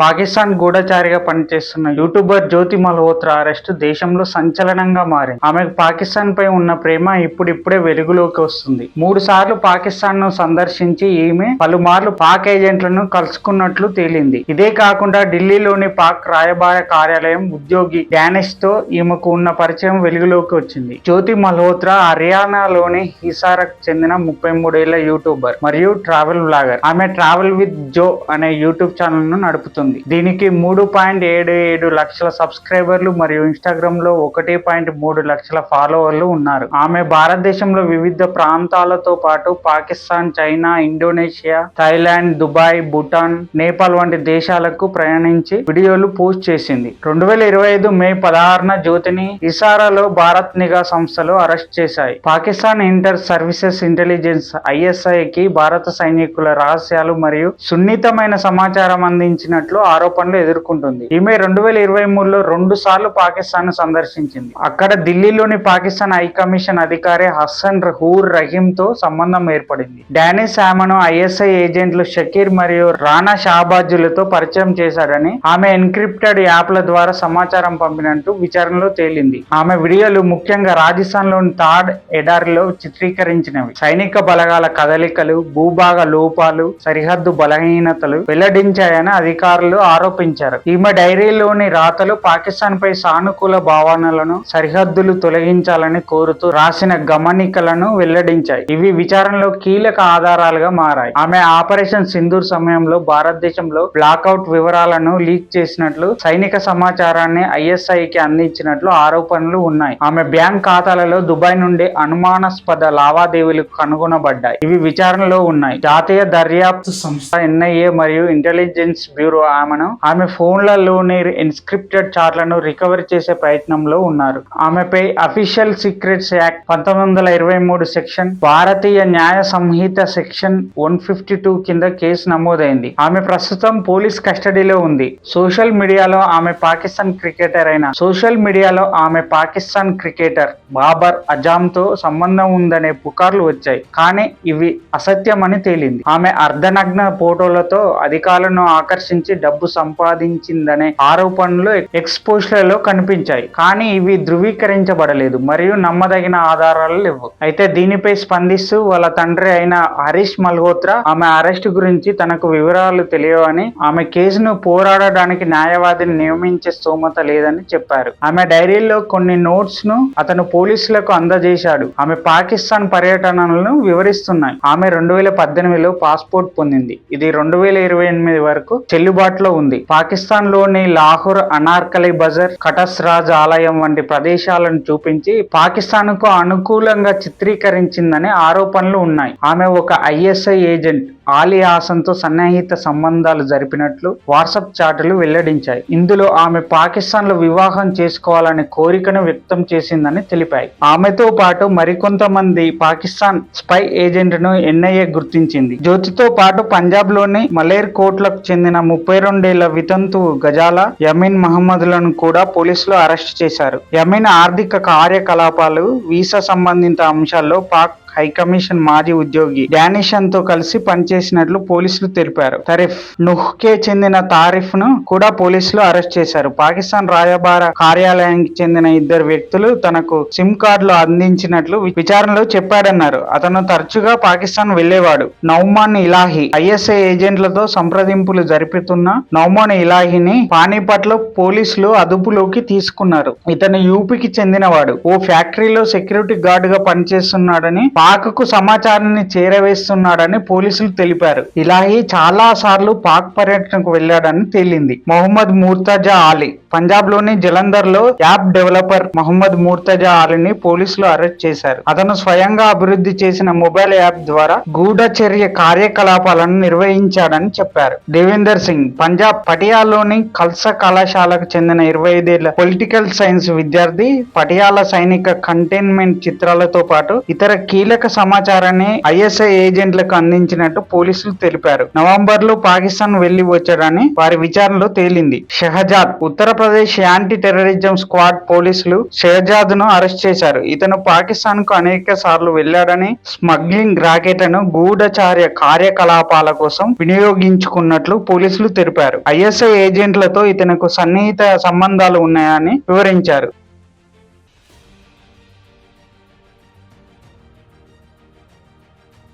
పాకిస్తాన్ గూఢచారిగా పనిచేస్తున్న యూట్యూబర్ జ్యోతి మల్హోత్రా అరెస్టు దేశంలో సంచలనంగా మారింది. ఆమెకు పాకిస్తాన్ పై ఉన్న ప్రేమ ఇప్పుడిప్పుడే వెలుగులోకి వస్తుంది. 3 సార్లు పాకిస్తాన్ ను సందర్శించి ఈమె పలుమార్లు పాక్ ఏజెంట్లను కలుసుకున్నట్లు తేలింది. ఇదే కాకుండా ఢిల్లీలోని పాక్ రాయబార కార్యాలయం ఉద్యోగి డానిష్ తో ఈమెకు ఉన్న పరిచయం వెలుగులోకి వచ్చింది. జ్యోతి మల్హోత్రా హర్యానాలోని హిసార్కు చెందిన 33 ఏళ్ల యూట్యూబర్ మరియు ట్రావెల్ బ్లాగర్. ఆమె ట్రావెల్ విత్ జో అనే యూట్యూబ్ ఛానల్ ను నడుపుతుంది. దీనికి 3.77 లక్షల సబ్స్క్రైబర్లు మరియు ఇన్స్టాగ్రామ్ లో 1.3 లక్షల ఫాలోవర్లు ఉన్నారు. ఆమె భారతదేశంలో వివిధ ప్రాంతాలతో పాటు Pakistan, China, Indonesia, Thailand, Dubai, Bhutan, Nepal వంటి దేశాలకు ప్రయాణించి వీడియోలు పోస్ట్ చేసింది. 2025 మే 16న జ్యోతిని ఇసారాలో భారత్ నిఘా సంస్థలు అరెస్ట్ చేశాయి. పాకిస్తాన్ ఇంటర్ సర్వీసెస్ ఇంటెలిజెన్స్ ISI-కి భారత సైనికుల రహస్యాలు మరియు సున్నితమైన సమాచారం అందించినట్లు ఆరోపణలు ఎదుర్కొంటుంది. ఈమె 2023లో 2 సార్లు పాకిస్తాన్ ను సందర్శించింది. అక్కడ ఢిల్లీలోని పాకిస్తాన్ హై కమిషన్ అధికారి హసన్ హూర్ రహీం తో సంబంధం ఏర్పడింది. డానిష్ ఆమెను ISI ఏజెంట్లు షకీర్ మరియు రానా షాబాజులతో పరిచయం చేశాడని, ఆమె ఎన్క్రిప్టెడ్ యాప్ల ద్వారా సమాచారం పంపినట్టు విచారణలో తేలింది. ఆమె వీడియోలు ముఖ్యంగా రాజస్థాన్ లోని తాడ్ ఎడారిలో చిత్రీకరించినవి. సైనిక బలగాల కదలికలు, భూభాగ లోపాలు, సరిహద్దు బలహీనతలు వెల్లడించాయని అధికారులు ఆరోపించారు. ఈమె డైరీలోని రాతలు పాకిస్తాన్ పై సానుకూల భావనలను, సరిహద్దులు తొలగించాలని కోరుతూ రాసిన గమనికలను వెల్లడించాయి. ఇవి విచారణలో కీలక ఆధారాలుగా మారాయి. ఆమె ఆపరేషన్ సింధూర్ సమయంలో భారతదేశంలో బ్లాక్అవుట్ వివరాలను లీక్ చేసినట్లు, సైనిక సమాచారాన్ని ISI-కి అందించినట్లు ఆరోపణలు ఉన్నాయి. ఆమె బ్యాంక్ ఖాతాలలో దుబాయ్ నుండి అనుమానాస్పద లావాదేవీలు కనుగొనబడ్డాయి. ఇవి విచారణలో ఉన్నాయి. జాతీయ దర్యాప్తు సంస్థ NIA మరియు ఇంటెలిజెన్స్ బ్యూరో ఆమె ఫోన్లలోని ఎన్క్రిప్టెడ్ చాట్లను రికవరీ చేసే ప్రయత్నంలో ఉన్నారు. ఆమెపై అఫీషియల్ సీక్రెట్స్ యాక్ట్ 1923 సెక్షన్, భారతీయ న్యాయ సంహిత సెక్షన్ 152 కింద కేసు నమోదైంది. ఆమె ప్రస్తుతం పోలీస్ కస్టడీలో ఉంది. సోషల్ మీడియాలో ఆమె పాకిస్తాన్ క్రికెటర్ బాబర్ అజామ్ తో సంబంధం ఉందనే పుకార్లు వచ్చాయి. కానీ ఇవి అసత్యమని తేలింది. ఆమె అర్ధనగ్న ఫోటోలతో అధికారులను ఆకర్షించి డబ్బు సంపాదించిందనే ఆరోపణలు ఎక్స్పోజ్లలో కనిపించాయి. కానీ ఇవి ధృవీకరించబడలేదు మరియు నమ్మదగిన ఆధారాలు లేవు. అయితే దీనిపై స్పందిస్తూ వాళ్ళ తండ్రి అయిన హరీష్ మల్హోత్రా ఆమె అరెస్ట్ గురించి తనకు వివరాలు తెలియవని, ఆమె కేసును పోరాడడానికి న్యాయవాదిని నియమించే స్తోమత లేదని చెప్పారు. ఆమె డైరీలో కొన్ని నోట్స్ ను అతను పోలీసులకు అందజేశాడు. ఆమె పాకిస్తాన్ పర్యటనలను వివరిస్తున్నాయి. ఆమె 2018లో పాస్పోర్ట్ పొందింది. ఇది 2028 వరకు చెల్లుబాటులో ఉంది. పాకిస్తాన్ లోని లాహోర్, అనార్కలి బజార్, కటస్ రాజ్ ఆలయం వంటి ప్రదేశాలను చూపించి పాకిస్తాన్ కు అనుకూలంగా చిత్రీకరించిందనే ఆరోపణలు ఉన్నాయి. ఆమె ఒక ISI ఏజెంట్ ఆలీ హాసన్ తో సన్నిహిత సంబంధాలు జరిపినట్లు వాట్సాప్ చాటులు వెల్లడించాయి. ఇందులో ఆమె పాకిస్తాన్ లో వివాహం చేసుకోవాలనే కోరికను వ్యక్తం చేసిందని తెలిపాయి. ఆమెతో పాటు మరికొంతమంది పాకిస్తాన్ స్పై ఏజెంట్ ను NIA గుర్తించింది. జ్యోతితో పాటు పంజాబ్ లోని మలేర్ కోట్లకు చెందిన 32 ఏళ్ల వితంతు గజాలా యమీన్ మహమ్మద్లను కూడా పోలీసులు అరెస్ట్ చేశారు. యమీన్ ఆర్థిక కార్యకలాపాలు, వీసా సంబంధిత అంశాల్లో పాక్ హైకమిషన్ మాజీ ఉద్యోగి డానిషన్ తో కలిసి పనిచేసినట్లు పోలీసులు తెలిపారు. తరీఫ్ నుహ్కే చెందిన తారిఫ్ ను కూడా పోలీసులు అరెస్ట్ చేశారు. పాకిస్తాన్ రాయబార కార్యాలయానికి చెందిన 2 వ్యక్తులు తనకు సిమ్ కార్డులు అందించినట్లు విచారణలో చెప్పాడన్నారు. అతను తరచుగా పాకిస్తాన్ వెళ్లేవాడు. నౌమాన్ ఇలాహి ISI ఏజెంట్లతో సంప్రదింపులు జరుపుతున్న నౌమాన్ ఇలాహిని పానీపట్ లో పోలీసులు అదుపులోకి తీసుకున్నారు. ఇతను యూపీకి చెందినవాడు. ఓ ఫ్యాక్టరీలో సెక్యూరిటీ గార్డ్ గా పనిచేస్తున్నాడని, పాక్ కు సమాచారాన్ని చేరవేస్తున్నాడని పోలీసులు తెలిపారు. ఇలాహి చాలా సార్లు పాక్ పర్యటనకు వెళ్లాడని తేలింది. మొహమ్మద్ ముర్తజా ఆలీ పంజాబ్ లోని జలంధర్ లో యాప్ డెవలపర్ మొహమ్మద్ ముర్తజా ఆలీని పోలీసులు అరెస్ట్ చేశారు. అతను స్వయంగా అభివృద్ధి చేసిన మొబైల్ యాప్ ద్వారా గూఢచర్య కార్యకలాపాలను నిర్వహించాడని చెప్పారు. దేవేందర్ సింగ్ పంజాబ్ పటియాలాలోని ఖల్సా కళాశాలకు చెందిన 25 ఏళ్ల పొలిటికల్ సైన్స్ విద్యార్థి. పటియాలా సైనిక కంటైన్మెంట్ చిత్రాలతో పాటు ఇతర కీలక కీలక సమాచారాన్ని ఐఎస్ఐ ఏజెంట్లకు అందించినట్టు పోలీసులు తెలిపారు. నవంబర్ లో పాకిస్తాన్ వెళ్లి వచ్చాడని వారి విచారణలో తేలింది. Shahzad Uttar Pradesh anti terrorism squad పోలీసులు షహజాద్ ను అరెస్ట్ చేశారు. ఇతను పాకిస్తాన్ కు అనేక సార్లు వెళ్లాడని, స్మగ్లింగ్ రాకెట్లను గూఢచార్య కార్యకలాపాల కోసం వినియోగించుకున్నట్లు పోలీసులు తెలిపారు. ఐఎస్ఐ ఏజెంట్లతో ఇతనికి సన్నిహిత సంబంధాలు ఉన్నాయని వివరించారు.